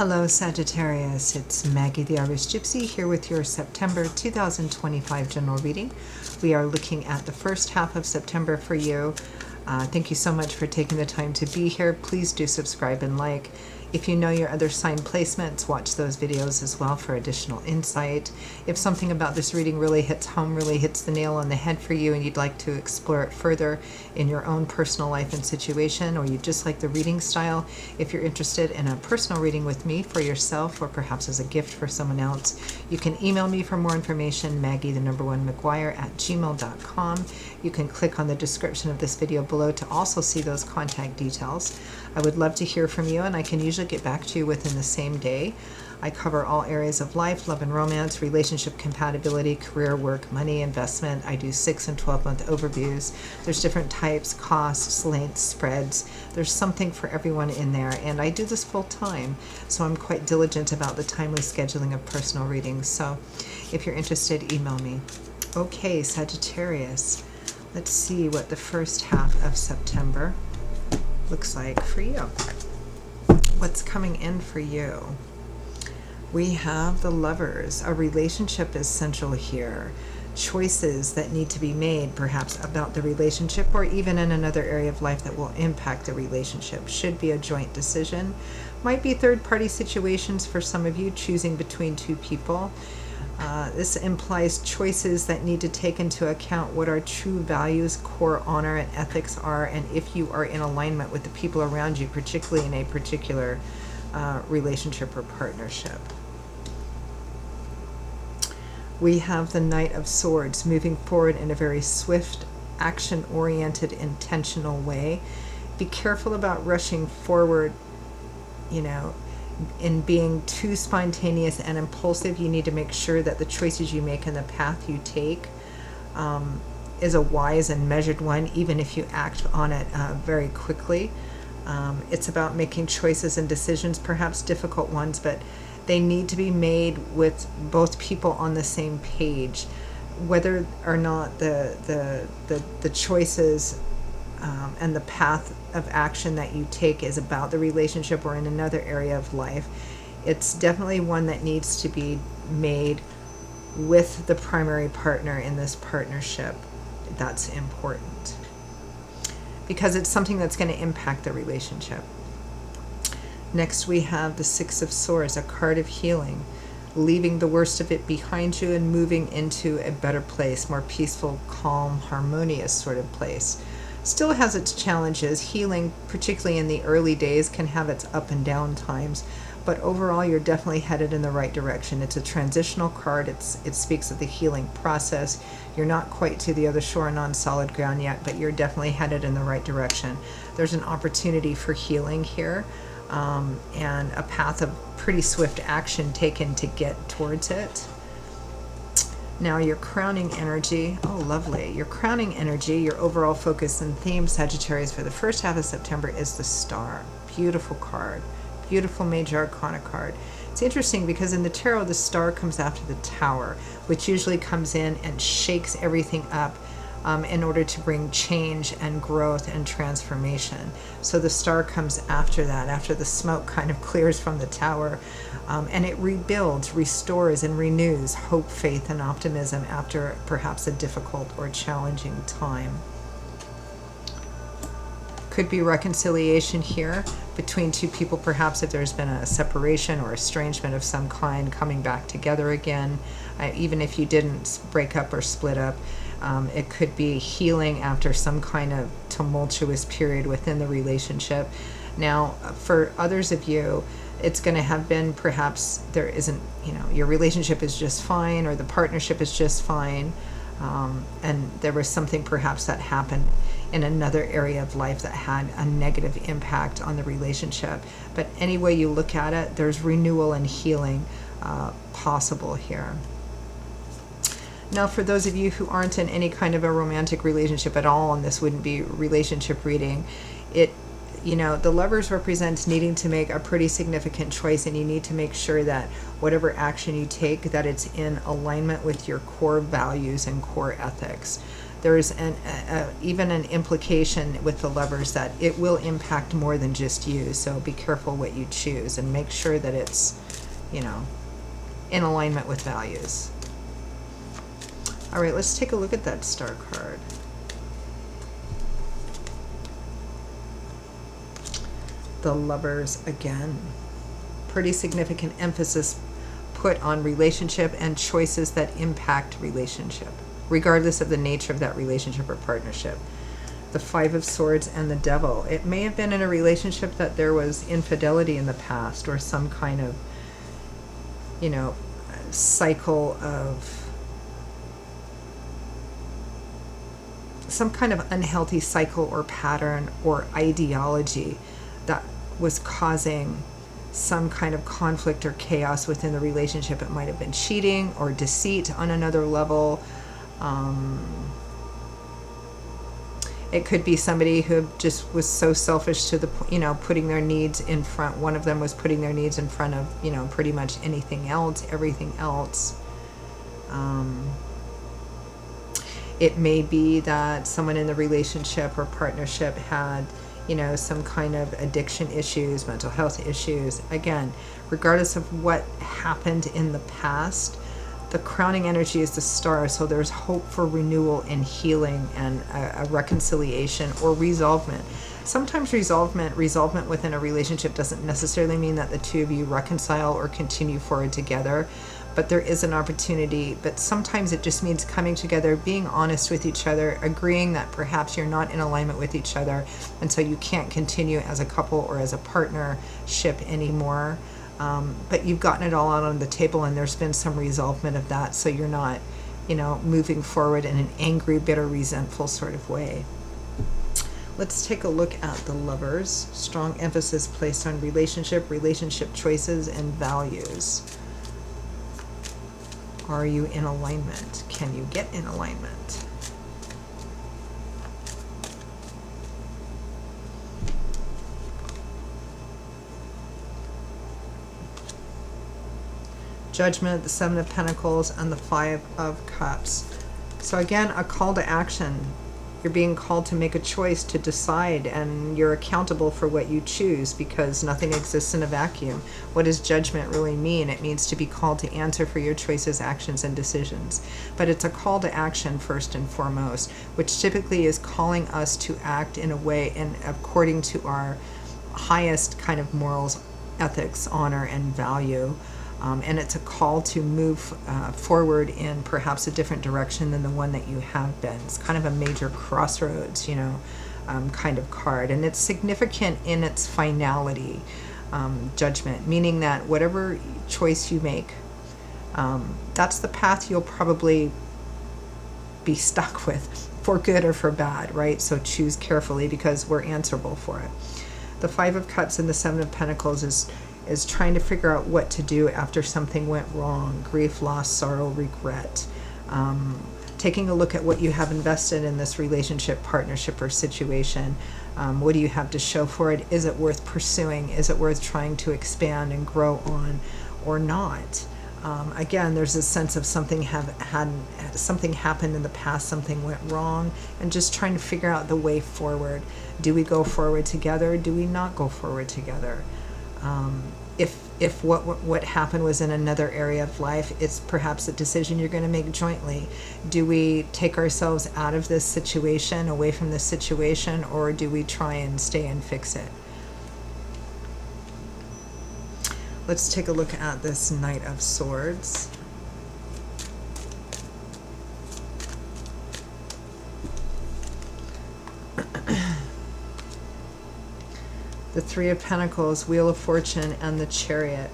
Hello Sagittarius, it's Maggie the Irish Gypsy here with your September 2025 general reading. We are looking at the first half of September for you. Thank you so much for taking the time to be here. Please do subscribe and like. If you know your other sign placements, watch those videos as well for additional insight. If something about this reading really hits home, really hits the nail on the head for you and you'd like to explore it further in your own personal life and situation, or you just like the reading style, if you're interested in a personal reading with me for yourself or perhaps as a gift for someone else, you can email me for more information, Maggie1McGuire@gmail.com. You can click on the description of this video below to also see those contact details. I would love to hear from you, and I can usually get back to you within the same day. I cover all areas of life, love and romance, relationship compatibility, career, work, money, investment. I do 6 and 12-month overviews. There's different types, costs, lengths, spreads. There's something for everyone in there, and I do this full time, so I'm quite diligent about the timely scheduling of personal readings. So if you're interested, email me. Okay, Sagittarius, let's see what the first half of September looks like for you. What's coming in for you? We have the Lovers. A relationship is central here. Choices that need to be made, perhaps about the relationship or even in another area of life that will impact the relationship. Should be a joint decision. Might be third-party situations for some of you, choosing between two people. This implies choices that need to take into account what our true values, core honor, and ethics are, and if you are in alignment with the people around you, particularly in a particular relationship or partnership. We have the Knight of Swords moving forward in a very swift, action-oriented, intentional way. Be careful about rushing forward, in being too spontaneous and impulsive. You need to make sure that the choices you make and the path you take is a wise and measured one, even if you act on it very quickly. It's about making choices and decisions, perhaps difficult ones, but they need to be made with both people on the same page. Whether or not the choices and the path of action that you take is about the relationship or in another area of life, it's definitely one that needs to be made with the primary partner in this partnership. That's important because it's something that's going to impact the relationship. Next, we have the Six of Swords, a card of healing, leaving the worst of it behind you and moving into a better place, more peaceful, calm, harmonious sort of place. Still has its challenges. Healing, particularly in the early days, can have its up and down times, but overall you're definitely headed in the right direction. It's a transitional card. It speaks of the healing process. You're not quite to the other shore and on solid ground yet, but you're definitely headed in the right direction. There's an opportunity for healing here, and a path of pretty swift action taken to get towards it. Now your crowning energy, oh lovely, your crowning energy, your overall focus and theme, Sagittarius, for the first half of September is the Star. Beautiful card, beautiful major arcana card. It's interesting because in the tarot the Star comes after the Tower, which usually comes in and shakes everything up in order to bring change and growth and transformation. So the Star comes after that, after the smoke kind of clears from the Tower, and it rebuilds, restores, and renews hope, faith, and optimism after perhaps a difficult or challenging time. Could be reconciliation here between two people, perhaps if there's been a separation or estrangement of some kind, coming back together again, even if you didn't break up or split up. It could be healing after some kind of tumultuous period within the relationship. Now, for others of you, it's going to have been perhaps there isn't, your relationship is just fine, or the partnership is just fine, and there was something perhaps that happened in another area of life that had a negative impact on the relationship. But any way you look at it, there's renewal and healing possible here. Now, for those of you who aren't in any kind of a romantic relationship at all, and this wouldn't be relationship reading, the Lovers represents needing to make a pretty significant choice, and you need to make sure that whatever action you take, that it's in alignment with your core values and core ethics. there's even an implication with the Lovers that it will impact more than just you. So be careful what you choose and make sure that it's, you know, in alignment with values. All right, let's take a look at that Star card. The Lovers again. Pretty significant emphasis put on relationship and choices that impact relationship, regardless of the nature of that relationship or partnership. The Five of Swords and the Devil. It may have been in a relationship that there was infidelity in the past, or some kind of, you know, cycle of some kind of unhealthy cycle or pattern or ideology that was causing some kind of conflict or chaos within the relationship. It might have been cheating or deceit on another level. It could be somebody who just was so selfish to the, you know, putting their needs in front. One of them was putting their needs in front of, you know, pretty much anything else, everything else. It may be that someone in the relationship or partnership had, you know, some kind of addiction issues, mental health issues. Again, regardless of what happened in the past, the crowning energy is the Star, so there's hope for renewal and healing and a reconciliation or resolvement. Sometimes resolvement within a relationship doesn't necessarily mean that the two of you reconcile or continue forward together, but there is an opportunity. But sometimes it just means coming together, being honest with each other, agreeing that perhaps you're not in alignment with each other, and so you can't continue as a couple or as a partnership anymore. But you've gotten it all out on the table, and there's been some resolvement of that, so you're not, you know, moving forward in an angry, bitter, resentful sort of way. Let's take a look at the Lovers. Strong emphasis placed on relationship choices, and values. Are you in alignment? Can you get in alignment? Judgment, the Seven of Pentacles, and the Five of Cups. So again, a call to action. You're being called to make a choice, to decide, and you're accountable for what you choose, because nothing exists in a vacuum. What does judgment really mean? It means to be called to answer for your choices, actions, and decisions. But it's a call to action first and foremost, which typically is calling us to act in a way and according to our highest kind of morals, ethics, honor, and value. And it's a call to move forward in perhaps a different direction than the one that you have been. It's kind of a major crossroads, you know, kind of card. And it's significant in its finality, judgment, meaning that whatever choice you make, that's the path you'll probably be stuck with, for good or for bad, right? So choose carefully, because we're answerable for it. The Five of Cups and the Seven of Pentacles is trying to figure out what to do after something went wrong. Grief, loss, sorrow, regret. Taking a look at what you have invested in this relationship, partnership, or situation. What do you have to show for it? Is it worth pursuing? Is it worth trying to expand and grow on, or not? Again, there's a sense of something happened in the past, something went wrong, and just trying to figure out the way forward. Do we go forward together? Do we not go forward together? If what happened was in another area of life, it's perhaps a decision you're going to make jointly. Do we take ourselves out of this situation, away from this situation, or do we try and stay and fix it? Let's take a look at this Knight of Swords. The Three of Pentacles, Wheel of Fortune, and the Chariot.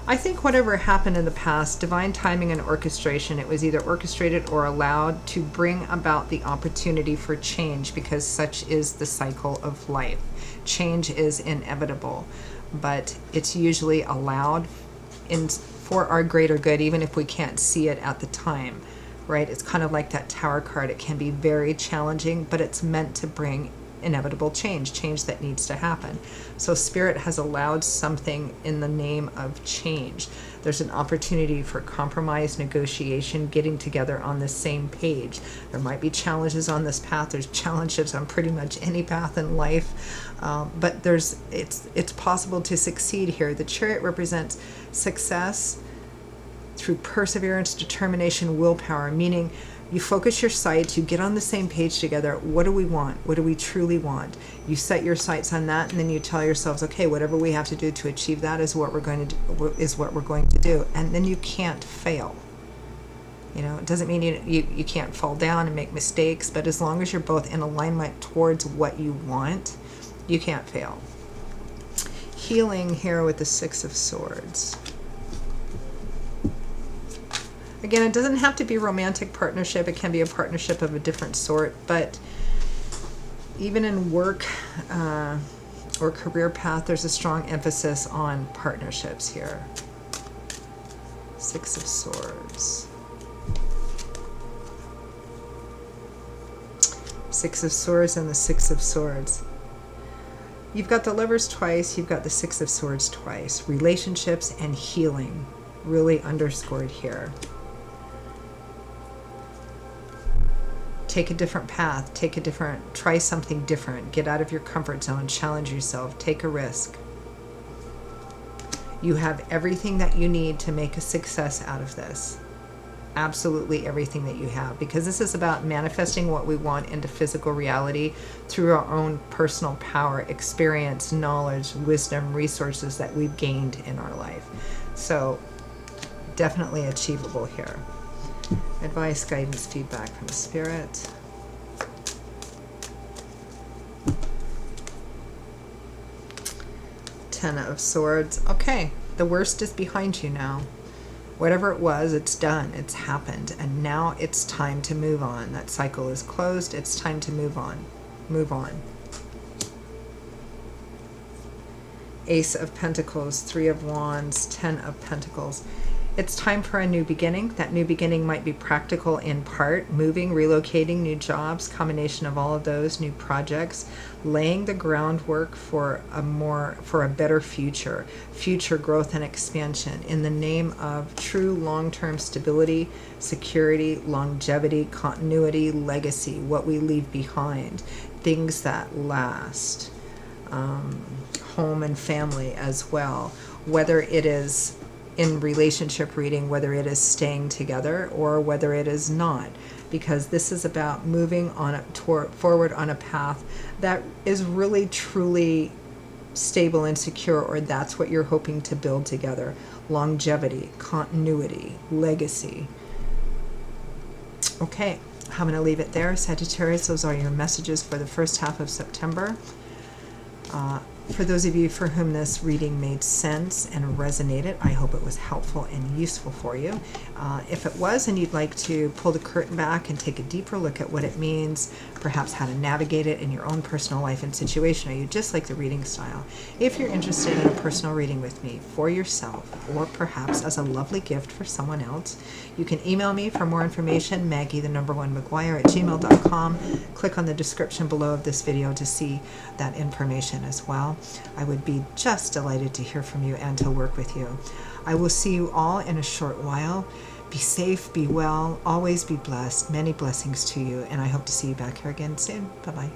I think whatever happened in the past, divine timing and orchestration, it was either orchestrated or allowed to bring about the opportunity for change, because such is the cycle of life. Change is inevitable, but it's usually allowed for our greater good, even if we can't see it at the time, right? It's kind of like that Tower card. It can be very challenging, but it's meant to bring inevitable change that needs to happen. So Spirit has allowed something in the name of change. There's an opportunity for compromise, negotiation, getting together on the same page. There might be challenges on this path. There's challenges on pretty much any path in life, but it's possible to succeed here. The Chariot represents success through perseverance, determination, willpower, meaning you focus your sights, you get on the same page together. What do we want? What do we truly want? You set your sights on that, and then you tell yourselves, okay, whatever we have to do to achieve that is what we're going to do. And then you can't fail. You know, it doesn't mean you can't fall down and make mistakes, but as long as you're both in alignment towards what you want, you can't fail. Healing here with the Six of Swords. Again, it doesn't have to be a romantic partnership. It can be a partnership of a different sort. But even in work or career path, there's a strong emphasis on partnerships here. Six of Swords. Six of Swords and the Six of Swords. You've got the Lovers twice. You've got the Six of Swords twice. Relationships and healing really underscored here. Take a different path, try something different, get out of your comfort zone, challenge yourself, take a risk. You have everything that you need to make a success out of this. Absolutely everything that you have, because this is about manifesting what we want into physical reality through our own personal power, experience, knowledge, wisdom, resources that we've gained in our life. So definitely achievable here. Advice, guidance, feedback from Spirit. Ten of Swords. Okay, the worst is behind you now. Whatever it was, it's done. It's happened. And now it's time to move on. That cycle is closed. It's time to move on. Move on. Ace of Pentacles, Three of Wands, Ten of Pentacles. It's time for a new beginning. That new beginning might be practical in part, moving, relocating, new jobs, combination of all of those, new projects, laying the groundwork for a better future growth and expansion in the name of true long-term stability, security, longevity, continuity, legacy, what we leave behind, things that last, home and family as well, whether it is in relationship reading, whether it is staying together or whether it is not, because this is about moving on forward on a path that is really truly stable and secure, or that's what you're hoping to build together. Longevity, continuity, legacy. Okay, I'm going to leave it there. Sagittarius, those are your messages for the first half of September. For those of you for whom this reading made sense and resonated, I hope it was helpful and useful for you. If it was, and you'd like to pull the curtain back and take a deeper look at what it means, perhaps how to navigate it in your own personal life and situation, or you just like the reading style, if you're interested in a personal reading with me for yourself, or perhaps as a lovely gift for someone else, you can email me for more information, Maggie1McGuire@gmail.com. Click on the description below of this video to see that information as well. I would be just delighted to hear from you and to work with you. I will see you all in a short while. Be safe, be well, always be blessed. Many blessings to you, and I hope to see you back here again soon. Bye-bye.